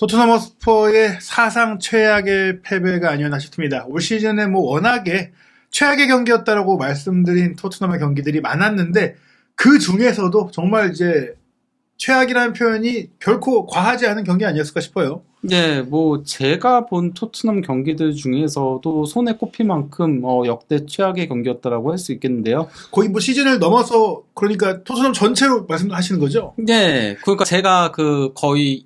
토트넘 허스퍼의 사상 최악의 패배가 아니었나 싶습니다. 올 시즌에 워낙에 최악의 경기였다라고 말씀드린 토트넘의 경기들이 많았는데 그 중에서도 정말 이제 최악이라는 표현이 결코 과하지 않은 경기 아니었을까 싶어요. 네, 제가 본 토트넘 경기들 중에서도 손에 꼽힐 만큼 역대 최악의 경기였다라고 할 수 있겠는데요. 거의 시즌을 넘어서 그러니까 토트넘 전체로 말씀하시는 거죠? 네, 그러니까 제가 거의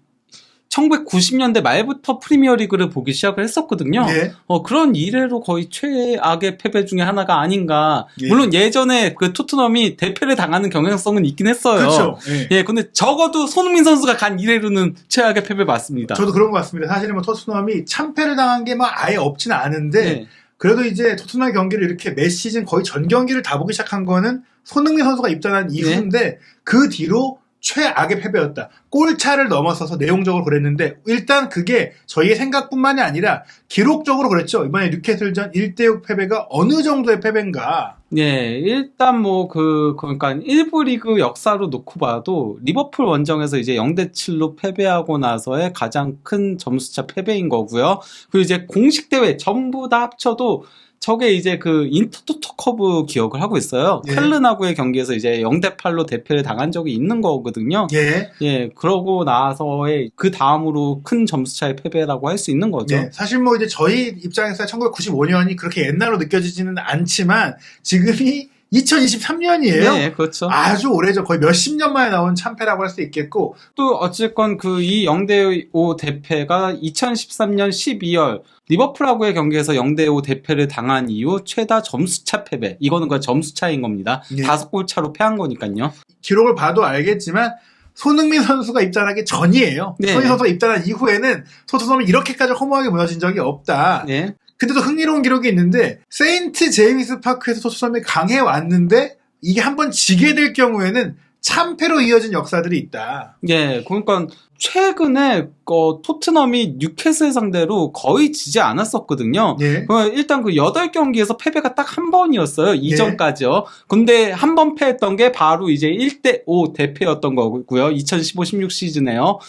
1990년대 말부터 프리미어리그를 보기 시작을 했었거든요. 예. 그런 이래로 거의 최악의 패배 중에 하나가 아닌가. 예. 물론 예전에 토트넘이 대패를 당하는 경향성은 있긴 했어요. 그렇죠. 예, 근데 적어도 손흥민 선수가 간 이래로는 최악의 패배 맞습니다. 저도 그런 것 같습니다. 사실은 토트넘이 참패를 당한 게 아예 없지는 않은데 네. 그래도 이제 토트넘 경기를 이렇게 매 시즌 거의 전 경기를 다 보기 시작한 거는 손흥민 선수가 입단한 이후인데 그 뒤로 최악의 패배였다. 골차를 넘어서서 내용적으로 그랬는데 일단 그게 저희의 생각뿐만이 아니라 기록적으로 그랬죠. 이번에 뉴캐슬전 1대6 패배가 어느 정도의 패배인가. 네, 일단 그러니까 1부 리그 역사로 놓고 봐도 리버풀 원정에서 이제 0대7로 패배하고 나서의 가장 큰 점수차 패배인 거고요. 그리고 이제 공식 대회 전부 다 합쳐도 저게 이제 인터토토컵 기억을 하고 있어요. 예. 켈른하고의 경기에서 이제 0대8로 대패를 당한 적이 있는 거거든요. 예. 예, 그러고 나서의 그 다음으로 큰 점수차의 패배라고 할 수 있는 거죠. 예. 사실 이제 저희 입장에서 1995년이 그렇게 옛날로 느껴지지는 않지만 지금이 2023년이에요. 네, 그렇죠. 아주 오래죠. 거의 몇십 년 만에 나온 참패라고 할 수 있겠고. 또 어쨌건 이 0대5 대패가 2013년 12월 리버풀하고의 경기에서 0대5 대패를 당한 이후 최다 점수차 패배. 이거는 점수차인 겁니다. 예. 5골 차로 패한 거니까요. 기록을 봐도 알겠지만 손흥민 선수가 입단하기 전이에요. 네. 손흥민 선수가 입단한 이후에는 토트넘이 이렇게까지 허무하게 무너진 적이 없다. 네. 근데 또 흥미로운 기록이 있는데 세인트 제임스 파크에서 토트넘이 강해 왔는데 이게 한번 지게 될 경우에는 참패로 이어진 역사들이 있다. 예, 그러니까 최근에 토트넘이 뉴캐슬 상대로 거의 지지 않았었거든요. 예. 일단 8경기에서 패배가 딱 한 번이었어요. 예. 이전까지요. 근데 한 번 패했던 게 바로 이제 1대5 대패였던 거고요. 2015-16 시즌에요.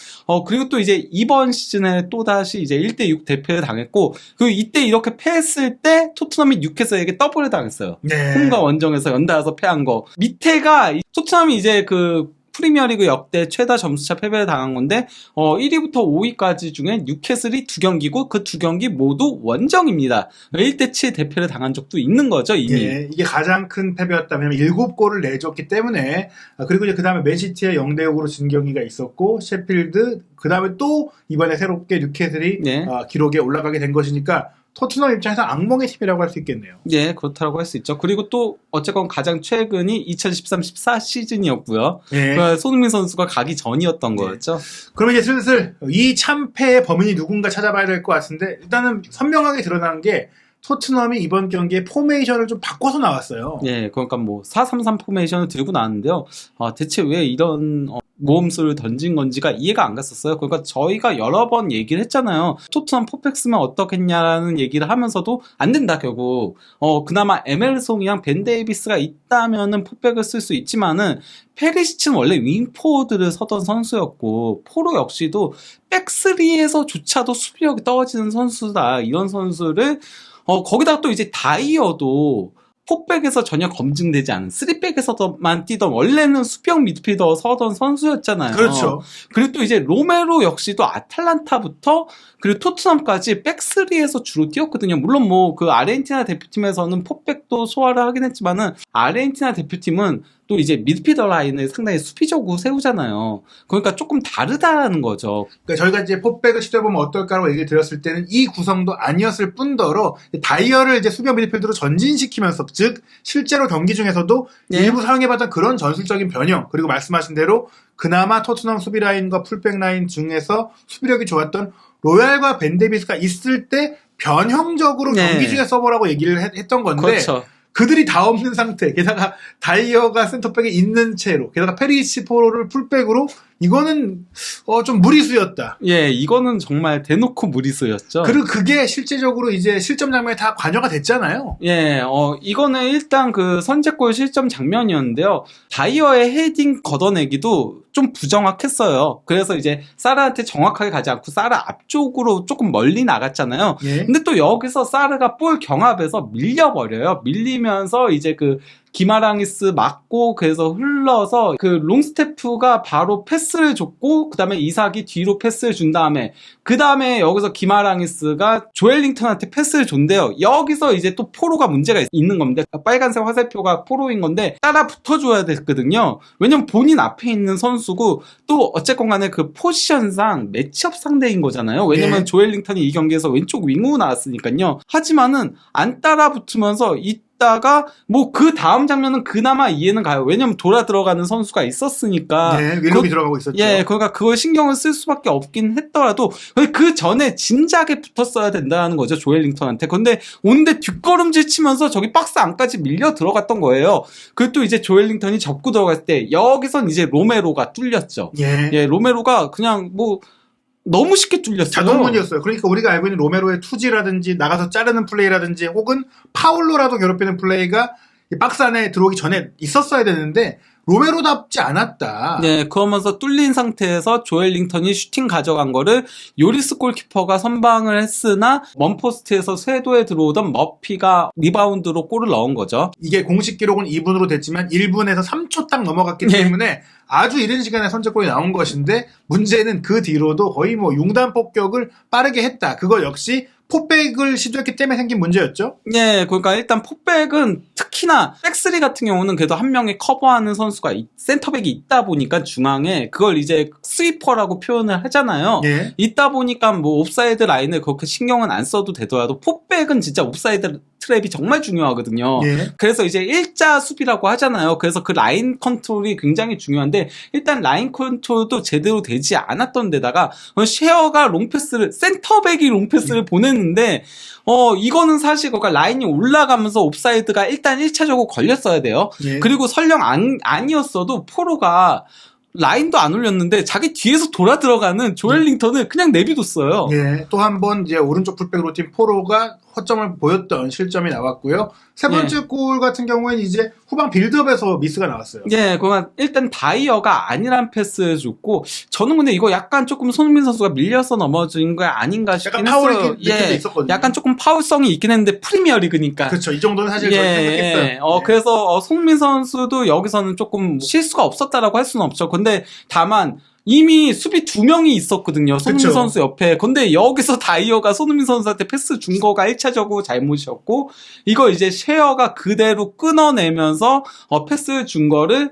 그리고 또 이제 이번 시즌에 또다시 이제 1대6 대패를 당했고, 그리고 이때 이렇게 패했을 때 토트넘이 뉴캐슬에게 더블을 당했어요. 네. 홈과 원정에서 연달아서 패한 거. 밑에가 토트넘이 이제 프리미어리그 역대 최다 점수차 패배를 당한 건데 1위부터 5위까지 중에 뉴캐슬이 2경기고 그 2경기 모두 원정입니다. 1대7 대패를 당한 적도 있는 거죠, 이미. 예, 이게 가장 큰 패배였다. 왜냐면 7골을 내줬기 때문에. 그리고 이제 그 다음에 맨시티에 0대6으로 진 경기가 있었고 셰필드, 그 다음에 또 이번에 새롭게 뉴캐슬이 네. 기록에 올라가게 된 것이니까 토트넘 입장에서 악몽의 팀이라고 할 수 있겠네요. 예, 그렇다고 할 수 있죠. 그리고 또 어쨌건 가장 최근이 2013-14 시즌이었고요. 예. 손흥민 선수가 가기 전이었던 거였죠. 그럼 이제 슬슬 이 참패의 범인이 누군가 찾아봐야 될 것 같은데 일단은 선명하게 드러난 게 토트넘이 이번 경기에 포메이션을 좀 바꿔서 나왔어요. 예, 그러니까 4-3-3 포메이션을 들고 나왔는데요. 대체 왜 이런 모험수를 던진 건지가 이해가 안 갔었어요. 그러니까 저희가 여러 번 얘기를 했잖아요. 토트넘 포백 쓰면 어떻겠냐라는 얘기를 하면서도 안 된다, 결국. 그나마 에멜송이랑 벤 데이비스가 있다면은 포백을 쓸 수 있지만은 페리시치는 원래 윙포워드를 서던 선수였고 포로 역시도 백스리에서조차도 수비력이 떨어지는 선수다. 이런 선수를 거기다가 또 이제 다이어도 포백에서 전혀 검증되지 않은 3백에서만 뛰던 원래는 수비형 미드필더 서던 선수였잖아요. 그렇죠. 그리고 또 이제 로메로 역시도 아탈란타부터 그리고 토트넘까지 백3에서 주로 뛰었거든요. 물론 그 아르헨티나 대표팀에서는 포백도 소화를 하긴 했지만은 아르헨티나 대표팀은 또 이제 미드필더 라인을 상당히 수비적으로 세우잖아요. 그러니까 조금 다르다는 거죠. 그러니까 저희가 이제 포백을 시도해보면 어떨까라고 얘기를 드렸을 때는 이 구성도 아니었을 뿐더러 다이어를 이제 수비형 미드필더로 전진시키면서 즉 실제로 경기 중에서도 예. 일부 사용해봤던 그런 전술적인 변형 그리고 말씀하신 대로 그나마 토트넘 수비 라인과 풀백 라인 중에서 수비력이 좋았던 로얄과 벤 데이비스가 있을 때 변형적으로 네. 경기 중에 써보라고 얘기를 했던 건데 그렇죠. 그들이 다 없는 상태, 게다가 다이어가 센터백에 있는 채로, 게다가 페리시치 포로를 풀백으로 이거는 좀 무리수였다. 예, 이거는 정말 대놓고 무리수였죠. 그리고 그게 실제적으로 이제 실점 장면에 다 관여가 됐잖아요. 예, 이거는 일단 그 선제골 실점 장면이었는데요. 다이어의 헤딩 걷어내기도 좀 부정확했어요. 그래서 이제 사르한테 정확하게 가지 않고 사르 앞쪽으로 조금 멀리 나갔잖아요. 예. 근데 또 여기서 사르가 볼 경합에서 밀려버려요. 밀리면서 이제 그 기마랑이스 맞고 그래서 흘러서 그 롱스테프가 바로 패스를 줬고 그 다음에 이삭이 뒤로 패스를 준 다음에 그 다음에 여기서 기마랑이스가 조엘링턴한테 패스를 줬는데요. 여기서 이제 또 포로가 문제가 있는 겁니다. 빨간색 화살표가 포로인 건데 따라 붙어줘야 됐거든요. 왜냐면 본인 앞에 있는 선수고 또 어쨌건 간에 그 포지션상 매치업 상대인 거잖아요. 왜냐면 네. 조엘링턴이 이 경기에서 왼쪽 윙으로 나왔으니까요. 하지만은 안 따라 붙으면서 다가 뭐 그 다음 장면은 그나마 이해는 가요. 왜냐면 돌아 들어가는 선수가 있었으니까. 네, 윌록이 들어가고 있었죠. 예, 그러니까 그걸 신경을 쓸 수밖에 없긴 했더라도 그 전에 진작에 붙었어야 된다는 거죠, 조엘링턴한테. 근데 온데 뒷걸음질 치면서 저기 박스 안까지 밀려 들어갔던 거예요. 그리고 또 이제 조엘링턴이 접고 들어갔을 때 여기선 이제 로메로가 뚫렸죠. 예. 예, 로메로가 그냥 뭐 너무 쉽게 뚫렸어요. 자동문이었어요. 그러니까 우리가 알고 있는 로메로의 투지라든지 나가서 자르는 플레이라든지 혹은 파울로라도 괴롭히는 플레이가 이 박스 안에 들어오기 전에 있었어야 되는데 로메로답지 않았다. 네, 그러면서 뚫린 상태에서 조엘링턴이 슈팅 가져간 거를 요리스 골키퍼가 선방을 했으나 먼포스트에서 쇄도에 들어오던 머피가 리바운드로 골을 넣은 거죠. 이게 공식 기록은 2분으로 됐지만 1분에서 3초 딱 넘어갔기 네. 때문에 아주 이른 시간에 선제골이 나온 것인데 문제는 그 뒤로도 거의 뭐 융단 폭격을 빠르게 했다. 그거 역시 포백을 시도했기 때문에 생긴 문제였죠. 네, 그러니까 일단 포백은 특히나 백스리 같은 경우는 그래도 한 명이 커버하는 선수가 센터백이 있다 보니까 중앙에 그걸 이제 스위퍼라고 표현을 하잖아요. 예. 있다 보니까 뭐 옵사이드 라인을 그렇게 신경은 안 써도 되더라도 포백은 진짜 옵사이드 트랩이 정말 중요하거든요. 예. 그래서 이제 일자 수비라고 하잖아요. 그래서 그 라인 컨트롤이 굉장히 중요한데 일단 라인 컨트롤도 제대로 되지 않았던 데다가 쉐어가 롱패스를 센터백이 롱패스를 보냈는데 이거는 사실 그러니까 라인이 올라가면서 옵사이드가 일단 1차적으로 걸렸어야 돼요. 예. 그리고 설령 아니었어도 포로가 라인도 안 올렸는데 자기 뒤에서 돌아 들어가는 조엘링턴을 그냥 내비뒀어요. 예. 또 한 번 이제 오른쪽 풀백으로 팀 포로가 허점을 보였던 실점이 나왔고요. 세 번째 골 같은 경우에는 이제 후방 빌드업에서 미스가 나왔어요. 예, 그러니까 일단 다이어가 아니란 패스를 줬고 저는 근데 이거 약간 조금 손흥민 선수가 밀려서 넘어진 거 아닌가 싶긴 약간 했어요. 파울이 느낌도 있었거든요. 약간 조금 파울성이 있긴 했는데 프리미어리그니까. 그렇죠. 이 정도는 사실 저희 생각했어요. 예. 그래서 손흥민 선수도 여기서는 조금 실수가 없었다라고 할 수는 없죠. 근데 다만 이미 수비 2명이 있었거든요. 손흥민 그쵸. 선수 옆에. 근데 여기서 다이어가 손흥민 선수한테 패스 준 거가 1차적으로 잘못이었고 이거 이제 쉐어가 그대로 끊어내면서 패스 준 거를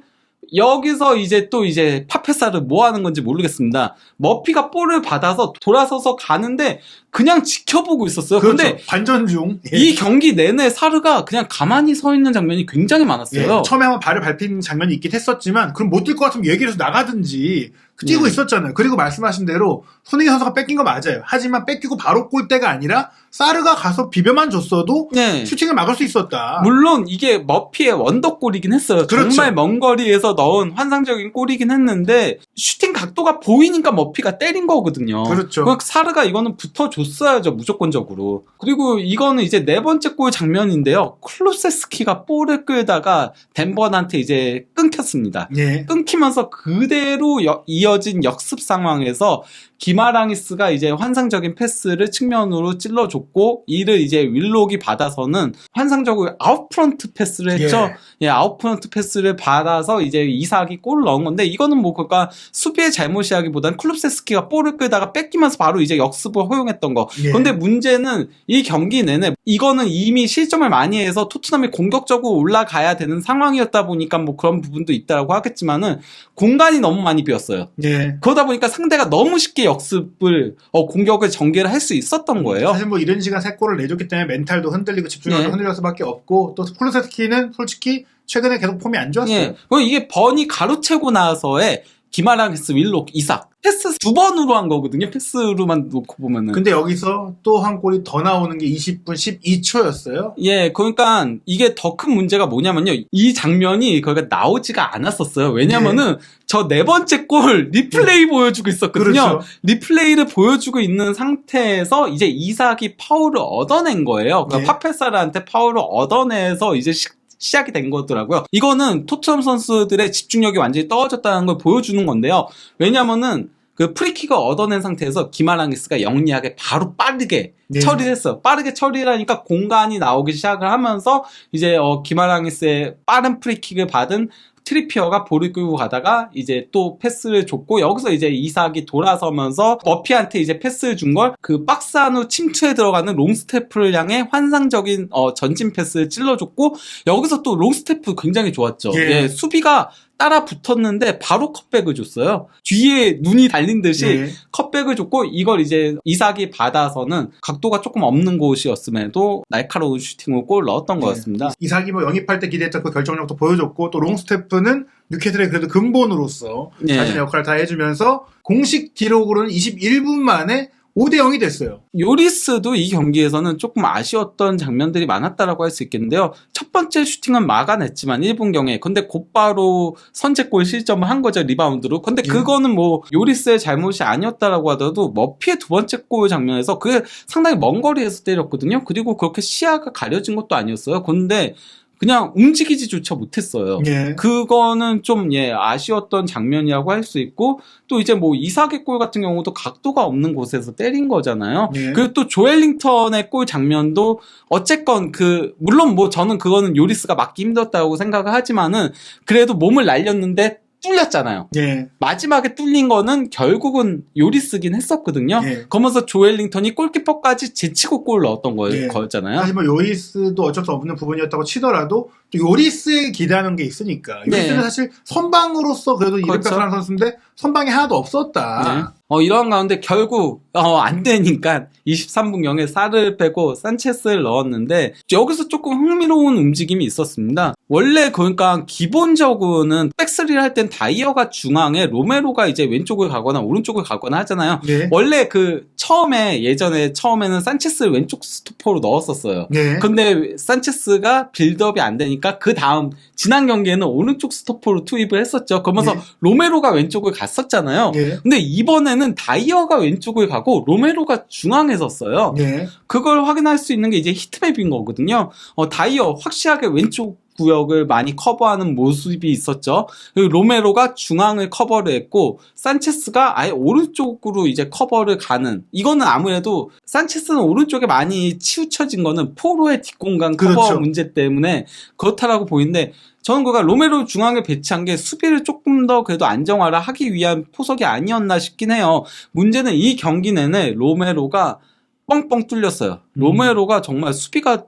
여기서 이제 또 이제 파페사를 뭐 하는 건지 모르겠습니다. 머피가 볼을 받아서 돌아서서 가는데 그냥 지켜보고 있었어요. 그렇죠. 근데 반전 중. 예. 이 경기 내내 사르가 그냥 가만히 서 있는 장면이 굉장히 많았어요. 예. 처음에 한번 발을 밟힌 장면이 있긴 했었지만 그럼 못 뛸 것 같으면 얘기를 해서 나가든지 뛰고 예. 있었잖아요. 그리고 말씀하신 대로 손흥민 선수가 뺏긴 거 맞아요. 하지만 뺏기고 바로 골대가 아니라 사르가 가서 비벼만 줬어도 네. 슈팅을 막을 수 있었다. 물론 이게 머피의 원더골이긴 했어요. 그렇죠. 정말 먼 거리에서 넣은 환상적인 골이긴 했는데 슈팅 각도가 보이니까 머피가 때린 거거든요. 그렇죠. 그러니까 사르가 이거는 붙어줬어야죠. 무조건적으로. 그리고 이거는 이제 네 번째 골 장면인데요. 클루세스키가 볼을 끌다가 덴번한테 이제 끊겼습니다. 예. 끊기면서 그대로 이어진 역습 상황에서 기마랑이스가 이제 환상적인 패스를 측면으로 찔러줬고 이를 이제 윌록이 받아서는 환상적으로 아웃프런트 패스를 했죠. 예, 아웃프런트 패스를 받아서 이제 이삭이 골을 넣은 건데 이거는 뭐 그러니까 수비의 잘못이라기보다는 클룹세스키가 볼을 끌다가 뺏기면서 바로 이제 역습을 허용했던 거. 예. 근데 문제는 이 경기 내내 이거는 이미 실점을 많이 해서 토트넘이 공격적으로 올라가야 되는 상황이었다 보니까 뭐 그런 부분도 있다라고 하겠지만은 공간이 너무 많이 비었어요. 예. 그러다 보니까 상대가 너무 쉽게 역습을 공격을 전개를 할 수 있었던 거예요. 사실 뭐 이런 시간 3골을 내줬기 때문에 멘탈도 흔들리고 집중력도 예. 흔들릴 수밖에 없고 또 클루세스키는 솔직히 최근에 계속 폼이 안 좋았어요. 예. 그리고 이게 번이 가로채고 나서의 기마랑이스, 윌록, 이삭 패스 2번으로 한 거거든요. 패스로만 놓고 보면은. 근데 여기서 또 한 골이 더 나오는 게 20분 12초였어요. 예, 그러니까 이게 더 큰 문제가 뭐냐면요. 이 장면이 거기가 나오지가 않았었어요. 왜냐면은 저 네 번째 골 리플레이 보여주고 있었거든요. 그렇죠. 리플레이를 보여주고 있는 상태에서 이제 이삭이 파울을 얻어낸 거예요. 그러니까 네. 파페사르한테 파울을 얻어내서 이제 시작이 된 거더라고요. 이거는 토트넘 선수들의 집중력이 완전히 떨어졌다는 걸 보여주는 건데요. 왜냐면은 그 프리킥을 얻어낸 상태에서 기마랑이스가 영리하게 바로 빠르게 네. 처리를 했어요. 빠르게 처리를 하니까 공간이 나오기 시작을 하면서 이제 기마랑이스의 빠른 프리킥을 받은 트리피어가 볼을 끌고 가다가 이제 또 패스를 줬고 여기서 이제 이삭이 돌아서면서 머피한테 이제 패스를 준 걸 그 박스 안으로 침투해 들어가는 롱스테프를 향해 환상적인 전진 패스를 찔러줬고 여기서 또 롱스테프 굉장히 좋았죠. 예. 예, 수비가 따라 붙었는데 바로 컷백을 줬어요. 뒤에 눈이 달린 듯이 네. 컷백을 줬고 이걸 이제 이삭이 받아서는 각도가 조금 없는 곳이었음에도 날카로운 슈팅으로 골을 넣었던 것 같습니다. 이삭이 뭐 영입할 때 기대했던 그 결정력도 보여줬고 또 롱스테프는 뉴캐슬의 그래도 근본으로서 예. 자신의 역할을 다 해주면서 공식 기록으로는 21분 만에 5대0이 됐어요. 요리스도 이 경기에서는 조금 아쉬웠던 장면들이 많았다라고 할 수 있겠는데요. 첫 번째 슈팅은 막아냈지만 1분경에 근데 곧바로 선제골 실점을 한 거죠. 리바운드로. 근데 그거는 뭐 요리스의 잘못이 아니었다라고 하더라도 머피의 두 번째 골 장면에서 그게 상당히 먼 거리에서 때렸거든요. 그리고 그렇게 시야가 가려진 것도 아니었어요. 근데 그냥 움직이지조차 못했어요. 예. 그거는 좀 아쉬웠던 장면이라고 할 수 있고 또 이제 뭐 이삭의 골 같은 경우도 각도가 없는 곳에서 때린 거잖아요. 예. 그리고 또 조엘링턴의 골 장면도 어쨌건 물론 뭐 저는 그거는 요리스가 막기 힘들었다고 생각을 하지만은 그래도 몸을 날렸는데 뚫렸잖아요. 예. 마지막에 뚫린 거는 결국은 요리스긴 했었거든요. 예. 그러면서 조엘링턴이 골키퍼까지 제치고 골 넣었던 예. 거였잖아요. 사실 뭐 요리스도 어쩔 수 없는 부분이었다고 치더라도 또 요리스에 기대하는 게 있으니까 요리스는 네. 사실 선방으로서 그래도 그렇죠. 이름값을 하는 선수인데 선방이 하나도 없었다. 네. 이러한 가운데 결국 안 되니까 23분경에 살을 빼고 산체스를 넣었는데 여기서 조금 흥미로운 움직임이 있었습니다. 원래 그러니까 기본적으로는 백스리를 할 땐 다이어가 중앙에 로메로가 이제 왼쪽을 가거나 오른쪽을 가거나 하잖아요. 네. 원래 처음에는 산체스를 왼쪽 스토퍼로 넣었었어요. 네. 근데 산체스가 빌드업이 안 되니까 그 다음 지난 경기에는 오른쪽 스토퍼로 투입을 했었죠. 그러면서 네. 로메로가 왼쪽을 갔었잖아요. 네. 근데 이번에는 다이어가 왼쪽을 가고 로메로가 중앙에 섰어요. 네. 그걸 확인할 수 있는 게 이제 히트맵인 거거든요. 다이어 확실하게 왼쪽 구역을 많이 커버하는 모습이 있었죠. 그리고 로메로가 중앙을 커버를 했고 산체스가 아예 오른쪽으로 이제 커버를 가는 이거는 아무래도 산체스는 오른쪽에 많이 치우쳐진 거는 포로의 뒷공간 커버 그렇죠. 문제 때문에 그렇다라고 보이는데 저는 그가 로메로 중앙에 배치한 게 수비를 조금 더 그래도 안정화를 하기 위한 포석이 아니었나 싶긴 해요. 문제는 이 경기 내내 로메로가 뻥뻥 뚫렸어요. 로메로가 정말 수비가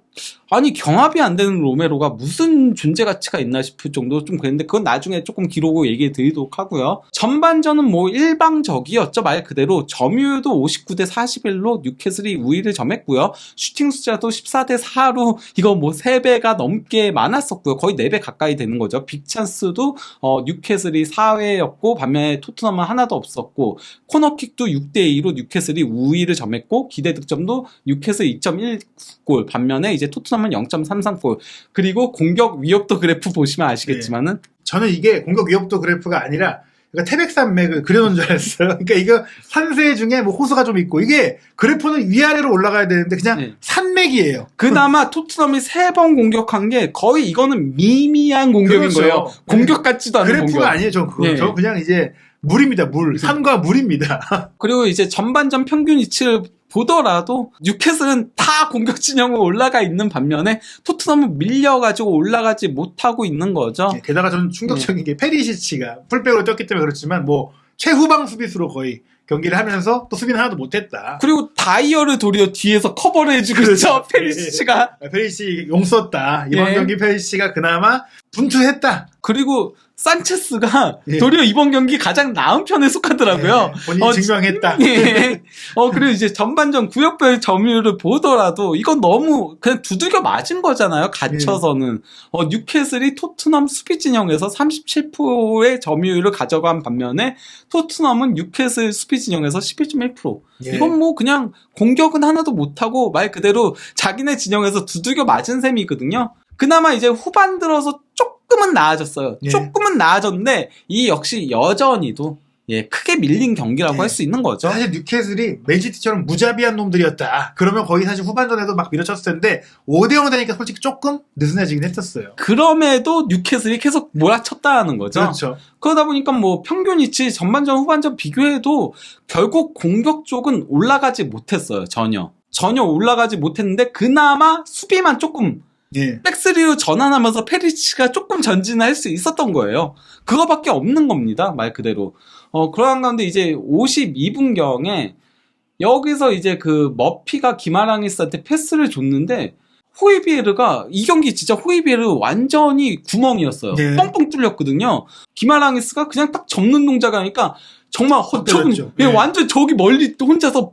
경합이 안 되는 로메로가 무슨 존재 가치가 있나 싶을 정도로 좀 그랬는데 그건 나중에 조금 기록으로 얘기해 드리도록 하고요. 전반전은 뭐 일방적이었죠. 말 그대로 점유율도 59대 41로 뉴캐슬이 우위를 점했고요. 슈팅 숫자도 14대 4로 이거 뭐 3배가 넘게 많았었고요. 거의 4배 가까이 되는 거죠. 빅찬스도 뉴캐슬이 4회였고 반면에 토트넘은 하나도 없었고 코너킥도 6대 2로 뉴캐슬이 우위를 점했고 기대 득점도 뉴캐슬 2.19골 반면에 이제 토트넘은 0.33골 그리고 공격 위협도 그래프 보시면 아시겠지만은 저는 이게 공격 위협도 그래프가 아니라 그러니까 태백산맥을 그려놓은 줄 알았어요. 그러니까 이거 산세 중에 뭐 호수가 좀 있고 이게 그래프는 위아래로 올라가야 되는데 그냥 네. 산맥이에요. 그나마 토트넘이 3번 공격한 게 거의 이거는 미미한 공격인 그렇죠. 거예요. 공격 같지도 않은 그래프가 공격. 아니에요. 저 네. 그냥 이제 물입니다. 물. 산과 물입니다. 그리고 이제 전반전 평균 위치를 보더라도 뉴캐슬은 다 공격 진영으로 올라가 있는 반면에 토트넘은 밀려가지고 올라가지 못하고 있는 거죠. 게다가 저는 충격적인 게 페리시치가 풀백으로 뛰었기 때문에 그렇지만 뭐 최후방 수비수로 거의 경기를 하면서 또 수비는 하나도 못했다. 그리고 다이어를 도리어 뒤에서 커버를 해주고 있죠. 페리시치가. 페리시 용 썼다. 이번 예. 경기 페리시가 그나마 분투했다. 그리고 산체스가 예. 도리어 이번 경기 가장 나은 편에 속하더라고요. 예, 본인이 증명했다. 예. 그리고 이제 전반전 구역별 점유율을 보더라도 이건 너무 그냥 두들겨 맞은 거잖아요. 갇혀서는. 뉴캐슬이 토트넘 수비 진영에서 37%의 점유율을 가져간 반면에 토트넘은 뉴캐슬 수비 진영에서 11.1%. 예. 이건 뭐 그냥 공격은 하나도 못하고 말 그대로 자기네 진영에서 두들겨 맞은 셈이거든요. 그나마 이제 후반 들어서 조금은 나아졌어요. 예. 조금은 나아졌는데 이 역시 여전히도 크게 밀린 경기라고 예. 할 수 있는 거죠. 사실 뉴캐슬이 맨시티처럼 무자비한 놈들이었다. 그러면 거의 사실 후반전에도 막 밀어쳤을 텐데 5대0 되니까 솔직히 조금 느슨해지긴 했었어요. 그럼에도 뉴캐슬이 계속 몰아쳤다는 거죠. 그렇죠. 그러다 보니까 뭐 평균이치 전반전 후반전 비교해도 결국 공격 쪽은 올라가지 못했어요. 전혀 올라가지 못했는데 그나마 수비만 조금 예. 백스리로 전환하면서 페리치가 조금 전진을 할 수 있었던 거예요. 그거밖에 없는 겁니다. 말 그대로. 그러한 가운데 이제 52분경에 여기서 이제 그 머피가 기마랑이스한테 패스를 줬는데 호이비에르가 이 경기 진짜 호이비에르 완전히 구멍이었어요. 예. 뻥뻥 뚫렸거든요. 기마랑이스가 그냥 딱 접는 동작을 하니까 정말 벗겨졌죠. 예. 완전 저기 멀리 또 혼자서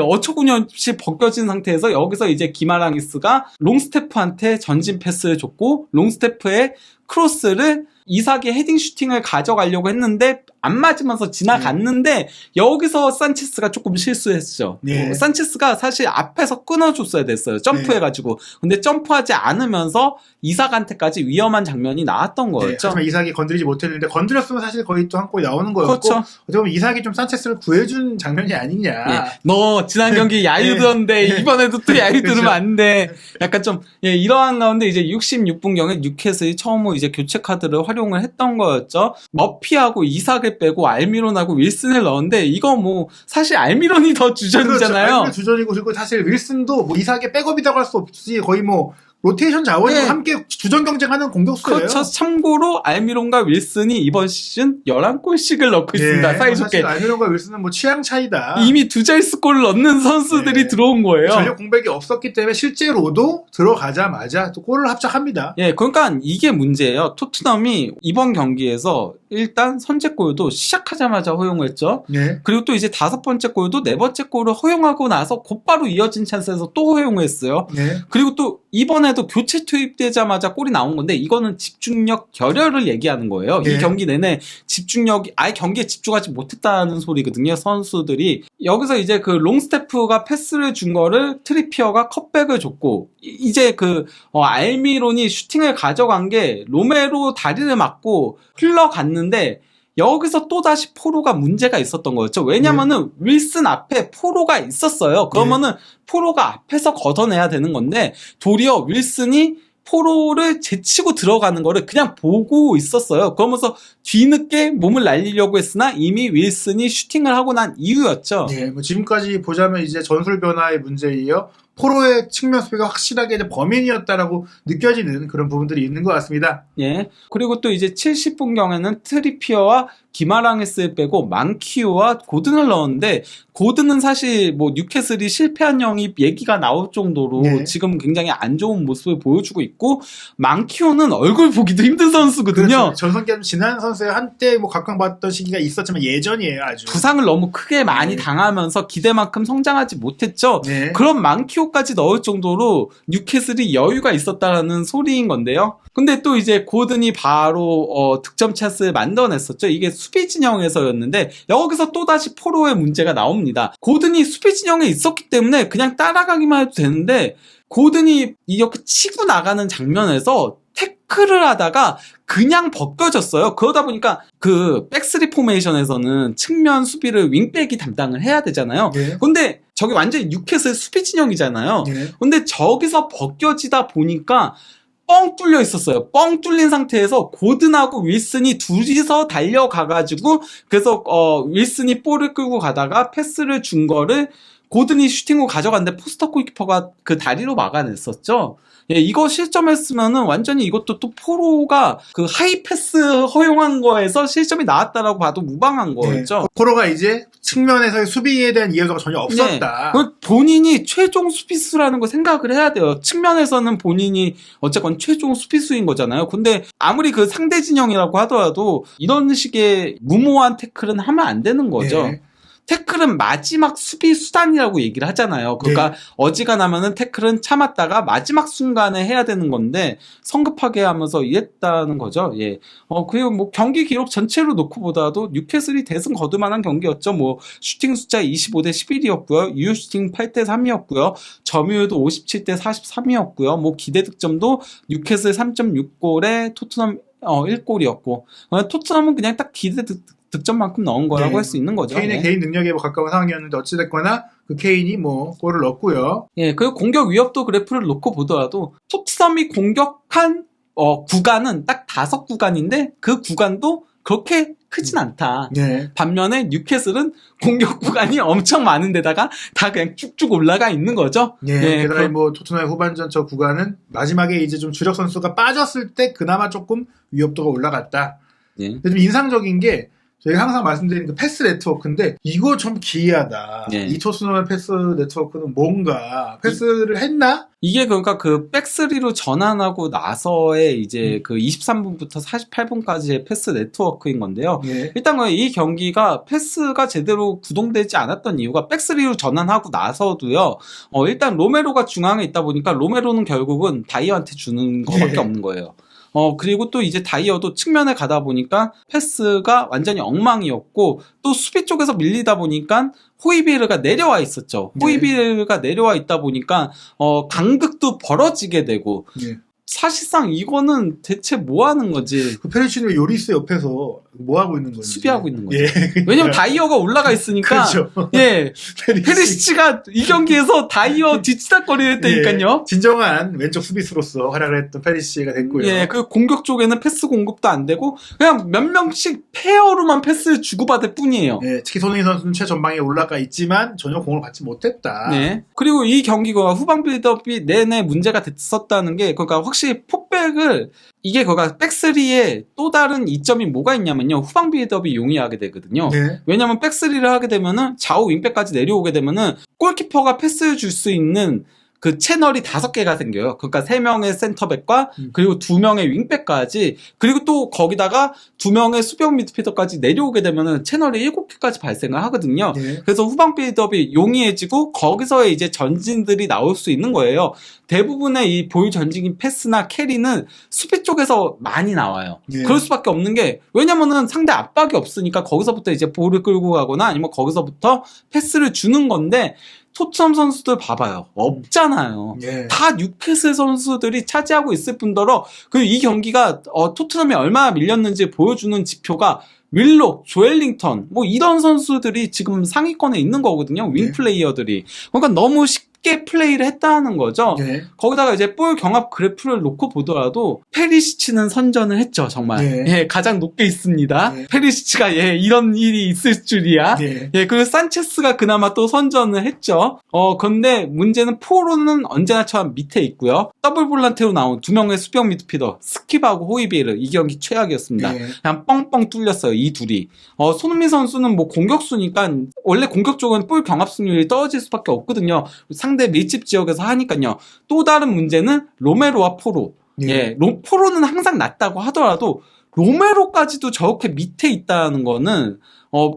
어처구니없이 벗겨진 상태에서 여기서 이제 기마랑이스가 롱스테프한테 전진 패스를 줬고 롱스테프의 크로스를 이삭의 헤딩 슈팅을 가져가려고 했는데 안 맞으면서 지나갔는데 여기서 산체스가 조금 실수했죠. 예. 산체스가 사실 앞에서 끊어줬어야 됐어요. 점프해가지고. 근데 점프하지 않으면서 이삭한테까지 위험한 장면이 나왔던 네, 거였죠. 하지만 이삭이 건드리지 못했는데 건드렸으면 사실 거의 또 한 골이 나오는 거였고 그렇죠. 어떻게 보면 이삭이 좀 산체스를 구해준 장면이 아니냐. 너 지난 경기 야유던데 이번에도 또 야유 들으면 그렇죠. 안 돼. 약간 좀 이러한 가운데 이제 66분경에 뉴캐슬이 처음으로 이제 교체 카드를 활용을 했던 거였죠. 머피하고 이삭을 빼고 알미론하고 윌슨을 넣었는데 이거 뭐 사실 알미론이 더 주전이잖아요. 그렇죠. 주전이고 그리고 사실 윌슨도 뭐 이삭의 백업이라고 할 수 없이 거의 뭐 로테이션 자원이고 네. 함께 주전 경쟁하는 공격수예요. 그렇죠. 참고로 알미론과 윌슨이 이번 시즌 11골씩을 넣고 있습니다. 사이좋게. 사실 알미론과 윌슨은 뭐 취향 차이다. 이미 두 자릿수 골을 넣는 선수들이 네. 들어온 거예요. 전력 공백이 없었기 때문에 실제로도 들어가자마자 또 골을 합작합니다. 그러니까 이게 문제예요. 토트넘이 이번 경기에서 일단 선제골도 시작하자마자 허용했죠. 네. 그리고 또 이제 5번째 골도 4번째 골을 허용하고 나서 곧바로 이어진 찬스에서 또 허용했어요. 네. 그리고 또 이번에도 교체 투입되자마자 골이 나온 건데 이거는 집중력 결여를 얘기하는 거예요. 네. 이 경기 내내 집중력이 아예 경기에 집중하지 못했다는 소리거든요. 선수들이. 여기서 이제 그 롱스테프가 패스를 준 거를 트리피어가 컷백을 줬고 이제 그 알미론이 슈팅을 가져간 게 로메로 다리를 맞고 흘러갔는데 여기서 또다시 포로가 문제가 있었던 거였죠. 왜냐면은 윌슨 앞에 포로가 있었어요. 그러면은 포로가 앞에서 걷어내야 되는 건데 도리어 윌슨이 포로를 제치고 들어가는 거를 그냥 보고 있었어요. 그러면서 뒤늦게 몸을 날리려고 했으나 이미 윌슨이 슈팅을 하고 난 이유였죠. 네, 뭐 지금까지 보자면 이제 전술 변화의 문제에 이어 포로의 측면 수비가 확실하게 이제 범인이었다라고 느껴지는 그런 부분들이 있는 것 같습니다. 그리고 또 이제 70분경에는 트리피어와 기마랑이스를 빼고 망키우와 고든을 넣었는데 고든은 사실 뭐 뉴캐슬이 실패한 영입 얘기가 나올 정도로 지금 굉장히 안 좋은 모습을 보여주고 있고 망키우는 얼굴 보기도 힘든 선수거든요. 그렇죠. 전성기가 좀 지난 선수의 한때 뭐 각광받던 시기가 있었지만 예전이에요, 아주. 부상을 너무 크게 많이 당하면서 기대만큼 성장하지 못했죠. 그런 망키우까지 넣을 정도로 뉴캐슬이 여유가 있었다는 소리인 건데요. 근데 또 이제 고든이 바로 득점 찬스를 만들어냈었죠. 이게 수비 진영에서였는데 여기서 또다시 포로의 문제가 나옵니다. 고든이 수비 진영에 있었기 때문에 그냥 따라가기만 해도 되는데 고든이 이렇게 치고 나가는 장면에서 태클을 하다가 그냥 벗겨졌어요. 그러다 보니까 그 백스리 포메이션에서는 측면 수비를 윙백이 담당을 해야 되잖아요. 근데 저기 완전히 뉴캐슬 수비 진영이잖아요. 근데 저기서 벗겨지다 보니까 뻥 뚫려 있었어요. 뻥 뚫린 상태에서 고든하고 윌슨이 둘이서 달려가가지고 그래서 윌슨이 볼을 끌고 가다가 패스를 준 거를 고든이 슈팅으로 가져갔는데 포스터 골키퍼가 그 다리로 막아냈었죠. 예, 이거 실점했으면은 완전히 이것도 또 포로가 그 하이 패스 허용한 거에서 실점이 나왔다라고 봐도 무방한 거였죠. 네. 포로가 이제 측면에서의 수비에 대한 이해도가 전혀 없었다. 네. 본인이 최종 수비수라는 걸 생각을 해야 돼요. 측면에서는 본인이 어쨌건 최종 수비수인 거잖아요. 근데 아무리 그 상대 진영이라고 하더라도 이런 식의 무모한 태클은 하면 안 되는 거죠. 네. 태클은 마지막 수비 수단이라고 얘기를 하잖아요. 그러니까 네. 어지간하면은 태클은 참았다가 마지막 순간에 해야 되는 건데 성급하게 하면서 이랬다는 거죠. 예. 그리고 뭐 경기 기록 전체로 놓고 보더라도 뉴캐슬이 대승 거둘 만한 경기였죠. 뭐 슈팅 숫자 25대 11이었고요. 유효 슈팅 8대 3이었고요. 점유율도 57대 43이었고요. 뭐 기대 득점도 뉴캐슬 3.6골에 토트넘 1골이었고 토트넘은 그냥 딱 기대 득점만큼 넣은 거라고 네. 할 수 있는 거죠. 케인의 예. 개인 능력에 뭐 가까운 상황이었는데 어찌됐거나 그 케인이 뭐 골을 넣었고요. 예, 그리고 공격 위협도 그래프를 놓고 보더라도 토트넘이 공격한 구간은 딱 5구간인데 그 구간도 그렇게 크진 않다. 네. 반면에 뉴캐슬은 공격 구간이 엄청 많은 데다가 다 그냥 쭉쭉 올라가 있는 거죠. 예, 게다가 뭐 토트넘의 후반전 저 구간은 마지막에 이제 좀 주력 선수가 빠졌을 때 그나마 조금 위협도가 올라갔다. 예. 근데 좀 인상적인 게 저희가 항상 말씀드리는 그 패스 네트워크인데 이거 좀 기이하다. 예. 이 토트넘의 패스 네트워크는 뭔가 패스를 했나? 이게 그러니까 그 백스리로 전환하고 나서의 이제 그 23분부터 48분까지의 패스 네트워크인 건데요. 예. 일단 이 경기가 패스가 제대로 구동되지 않았던 이유가 백스리로 전환하고 나서도요. 일단 로메로가 중앙에 있다 보니까 로메로는 결국은 다이어한테 주는 거밖에 예. 없는 거예요. 그리고 또 이제 다이어도 측면에 가다 보니까 패스가 완전히 엉망이었고 또 수비 쪽에서 밀리다 보니까 호이비에르가 내려와 있었죠. 네. 호이비에르가 내려와 있다 보니까 간극도 벌어지게 되고 예. 사실상 이거는 대체 뭐 하는 거지? 그 페리치는 요리스 옆에서 뭐 하고 있는 거지? 수비하고 있는 거죠. 예. 왜냐면 다이어가 올라가 있으니까 그렇죠. 예. 페리시치가 이 경기에서 다이어 뒤치다거리를 했다니까요. 예. 진정한 왼쪽 수비수로서 활약을 했던 페리시가 됐고요. 예, 그 공격 쪽에는 패스 공급도 안 되고 그냥 몇 명씩 페어로만 패스 주고받을 뿐이에요. 예, 특히 손흥민 선수는 최전방에 올라가 있지만 전혀 공을 받지 못했다. 네. 그리고 이 경기가 후방 빌드업이 내내 문제가 됐었다는 게 그러니까 확실히 폭백을 이게 그러니까 백스리의 또 다른 이점이 뭐가 있냐면요. 후방 빌드업이 용이하게 되거든요. 네. 왜냐면 백스리를 하게 되면은 좌우 윙백까지 내려오게 되면은 골키퍼가 패스 줄 수 있는 그 채널이 5개가 생겨요. 그러니까 3명의 센터백과 그리고 2명의 윙백까지 그리고 또 거기다가 2명의 수비형 미드필더까지 내려오게 되면은 채널이 7개까지 발생을 하거든요. 네. 그래서 후방 빌드업이 용이해지고 거기서의 이제 전진들이 나올 수 있는 거예요. 대부분의 이 볼 전진 패스나 캐리는 수비 쪽에서 많이 나와요. 예. 그럴 수밖에 없는 게 왜냐면은 상대 압박이 없으니까 거기서부터 이제 볼을 끌고 가거나 아니면 거기서부터 패스를 주는 건데 토트넘 선수들 봐봐요. 없잖아요. 예. 다 뉴캐슬 선수들이 차지하고 있을 뿐더러 그리고 이 경기가 토트넘이 얼마나 밀렸는지 보여주는 지표가 윌록, 조엘링턴 뭐 이런 선수들이 지금 상위권에 있는 거거든요. 윙 네. 플레이어들이. 그러니까 너무 쉽게 플레이를 했다는 거죠. 예. 거기다가 이제 볼 경합 그래프를 놓고 보더라도 페리시치는 선전을 했죠. 정말. 네. 예, 가장 높게 있습니다. 네. 페리시치가 이런 일이 있을 줄이야. 예. 예, 그리고 산체스가 그나마 또 선전을 했죠. 근데 문제는 포로는 언제나처럼 밑에 있고요. 더블 볼란테로 나온 2명의 수비형 미드필더 스킵하고 호이비에르 이 경기 최악이었습니다. 예. 그냥 뻥뻥 뚫렸어요. 이 둘이. 손흥민 선수는 뭐 공격수니까 원래 공격 쪽은 볼 경합 승률이 떨어질 수밖에 없거든요. 상대 밀집 지역에서 하니까요. 또 다른 문제는 로메로와 포로. 예. 예, 포로는 항상 낮다고 하더라도 로메로까지도 저렇게 밑에 있다는 거는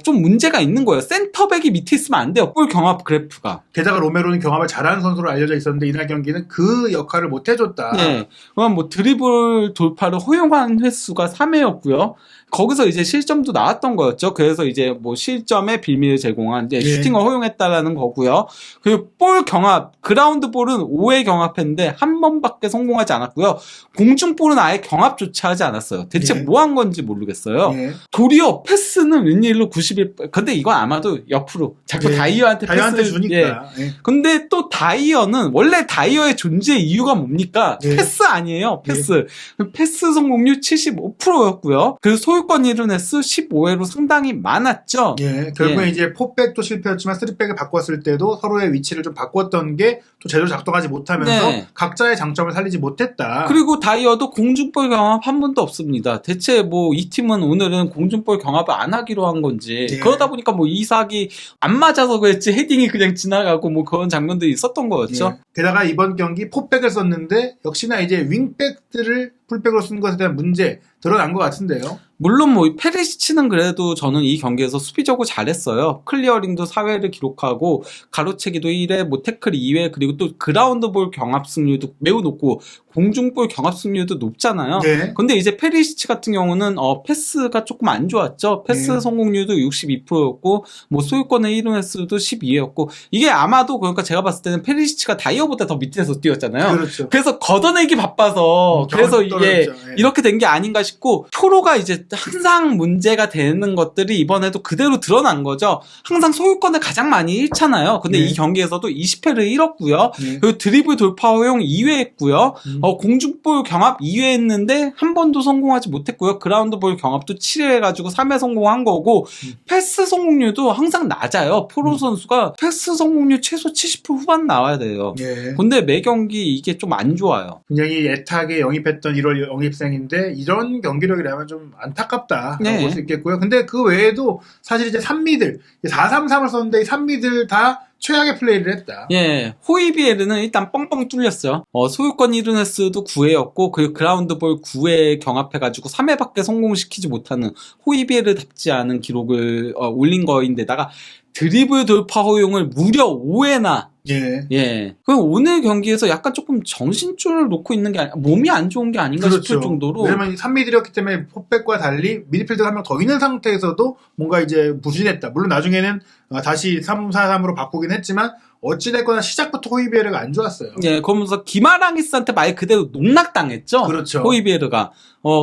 좀 문제가 있는 거예요. 센터백이 밑에 있으면 안 돼요. 볼 경합 그래프가. 게다가 로메로는 경합을 잘하는 선수로 알려져 있었는데 이날 경기는 그 역할을 못 해줬다. 예. 그럼 뭐 드리블 돌파를 허용한 횟수가 3회였고요. 거기서 이제 실점도 나왔던 거였죠. 그래서 이제 뭐 실점에 빌미를 제공한 이제 예. 슈팅을 허용했다라는 거고요. 그리고 볼 경합, 그라운드 볼은 5회 경합했는데 한 번밖에 성공하지 않았고요. 공중 볼은 아예 경합조차 하지 않았어요. 대체 예. 뭐 한 건지 모르겠어요. 예. 도리어 패스는 웬일로 90% 91. 근데 이건 아마도 옆으로 자꾸 예. 다이어한테 다이어한테 패스. 주니까. 예. 예. 근데 또 다이어는 원래 다이어의 존재 이유가 뭡니까? 예. 패스 아니에요. 패스. 패스 성공률 75%였고요. 그리고 소유권 잃은 횟수 15회로 상당히 많았죠. 예, 결국에 예. 이제 포백도 실패였지만 쓰리백을 바꿨을 때도 서로의 위치를 좀 바꿨던 게 또 제대로 작동하지 못하면서 네. 각자의 장점을 살리지 못했다. 그리고 다이어도 공중볼 경합 한 번도 없습니다. 대체 뭐 이 팀은 오늘은 공중볼 경합을 안 하기로 한 건지 예. 그러다 보니까 뭐 이삭이 안 맞아서 그랬지 헤딩이 그냥 지나가고 뭐 그런 장면들이 있었던 거였죠. 예. 게다가 이번 경기 포백을 썼는데 역시나 이제 윙백들을 풀백으로 쓴 것에 대한 문제 드러난 것 같은데요. 물론 뭐 페리시치는 그래도 저는 이 경기에서 수비적으로 잘했어요. 클리어링도 4회를 기록하고 가로채기도 1회, 뭐 태클 2회, 그리고 또 그라운드볼 경합 승률도 매우 높고 공중볼 경합 승률도 높잖아요. 네. 근데 이제 페리시치 같은 경우는 패스가 조금 안 좋았죠. 패스 네. 성공률도 62%였고 뭐 소유권의 이름 횟수도 12였고 이게 아마도 그러니까 제가 봤을 때는 페리시치가 다이어보다 더 밑에서 뛰었잖아요. 그렇죠. 그래서 걷어내기 바빠서 그래서 이게 떨어졌죠. 예. 이렇게 된 게 아닌가 싶고 프로가 이제 항상 문제가 되는 것들이 이번에도 그대로 드러난 거죠. 항상 소유권을 가장 많이 잃잖아요. 근데 네. 이 경기에서도 20회를 잃었고요. 예. 그리고 드리블 돌파 허용 2회 했고요. 공중볼 경합 2회 했는데 한 번도 성공하지 못했고요. 그라운드볼 경합도 7회 해가지고 3회 성공한 거고 패스 성공률도 항상 낮아요. 프로 선수가 패스 성공률 최소 70% 후반 나와야 돼요. 예. 근데 매 경기 이게 좀 안 좋아요. 굉장히 애타게 영입했던 1월 영입생인데 이런 경기력이라면 좀 안타깝다라고 네. 볼 수 있겠고요. 근데 그 외에도 사실 이제 3미들 4-3-3을 썼는데 이 3미들 다 최악의 플레이를 했다. 예, 호이비에르는 일단 뻥뻥 뚫렸어요. 소유권 잃은 횟수도 9회였고, 그리고 그라운드볼 9회 경합해가지고 3회밖에 성공시키지 못하는 호이비에르답지 않은 기록을 올린 거인데다가 드리블 돌파 허용을 무려 5회나 예. 예. 그 오늘 경기에서 약간 조금 정신줄을 놓고 있는 게 몸이 안 좋은 게 아닌가 싶을 정도로. 왜냐면 3미들이었기 때문에 포백과 달리 미드필드가 한 명 더 있는 상태에서도 뭔가 이제 부진했다. 물론 나중에는 다시 3-4-3으로 바꾸긴 했지만 어찌됐거나 시작부터 호이비에르가 안 좋았어요. 예, 그러면서 기마랑이스한테 말 그대로 농락당했죠. 그렇죠. 호이비에르가.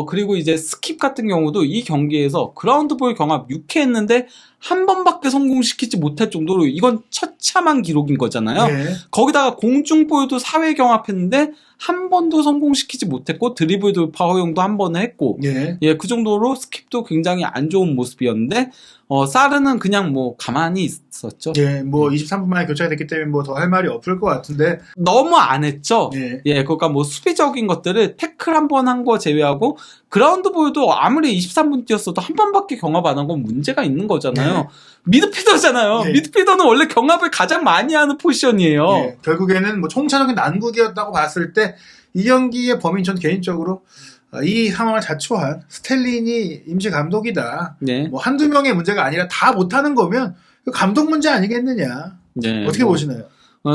그리고 이제 스킵 같은 경우도 이 경기에서 그라운드볼 경합 6회 했는데 한 번밖에 성공시키지 못할 정도로 이건 처참한 기록인 거잖아요. 예. 거기다가 공중볼도 4회 경합했는데 한 번도 성공시키지 못했고 드리블 돌파 허용도 한 번 했고 예. 예, 그 정도로 스킵도 굉장히 안 좋은 모습이었는데 사르는 그냥 뭐 가만히 있었죠. 예, 뭐 23분 만에 교체가 됐기 때문에 뭐 더 할 말이 없을 것 같은데. 너무 안 했죠. 예. 예, 그러니까 뭐 수비적인 것들을 태클 한 번 한 거 제외하고 그라운드볼도 아무리 23분 뛰었어도 한 번밖에 경합 안 한 건 문제가 있는 거잖아요. 네. 미드필더잖아요. 예. 미드필더는 원래 경합을 가장 많이 하는 포지션이에요. 예, 결국에는 뭐 총체적인 난국이었다고 봤을 때 이 경기의 범인 전 개인적으로 이 상황을 자초한 스텔린이 임시 감독이다. 네. 뭐 한두 명의 문제가 아니라 다 못하는 거면 그 감독 문제 아니겠느냐. 네. 어떻게 보시나요?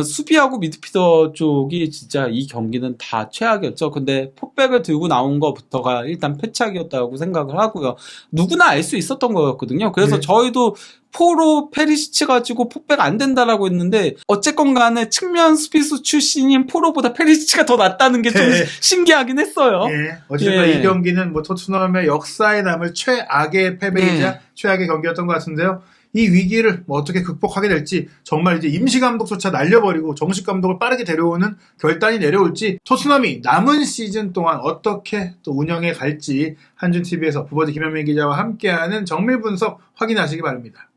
수비하고 미드필더 쪽이 진짜 이 경기는 다 최악이었죠. 근데 폭백을 들고 나온 것부터가 일단 패착이었다고 생각을 하고요. 누구나 알 수 있었던 거였거든요. 그래서 네. 저희도 포로 페리시치 가지고 폭백 안 된다라고 했는데 어쨌건 간에 측면 수비수 출신인 포로보다 페리시치가 더 낫다는 게 좀 네. 신기하긴 했어요. 예. 어쨌든 예. 이 경기는 뭐 토트넘의 역사에 남을 최악의 패배이자 네. 최악의 경기였던 것 같은데요. 이 위기를 뭐 어떻게 극복하게 될지 정말 이제 임시 감독조차 날려버리고 정식 감독을 빠르게 데려오는 결단이 내려올지 토트넘이 남은 시즌 동안 어떻게 또 운영해 갈지 한준TV에서 부버지 김현민 기자와 함께하는 정밀 분석 확인하시기 바랍니다.